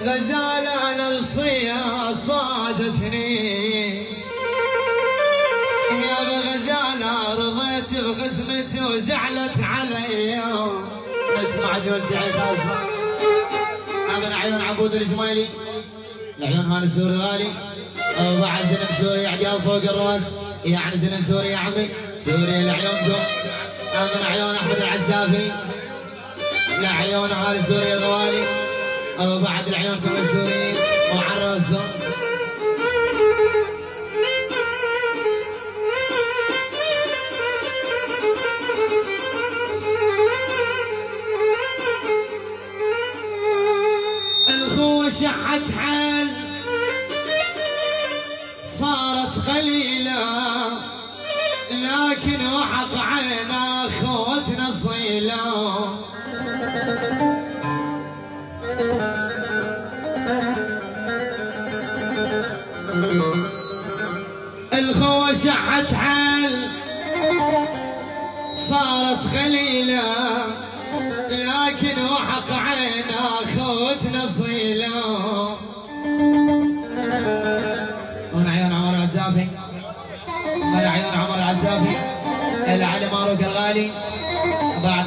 غزالة الصيا صادتني يا بغزالة رضيت بقسمتي وزعلت علي. اسمع جولتي عي خاصة من عيون عبود الجمالي العيون هاني سوري غالي وبعد زلم سوري عقال فوق الراس يعني زلم سوري يا عمي سوري لعيونكم من عيون احمد العسافي لعيون هاني سوري الغوالي وبعد لعيونكم السوريين وعرسهم الخوة شحت حال صارت قليلة لكن وحط عينا خوتنا صيلة. الخوة شحت حال صارت قليلة لكن وحق عينا خوتنا صيلة. من عيون عمر العسافي من عيون عمر العسافي العلي ماروك الغالي بعد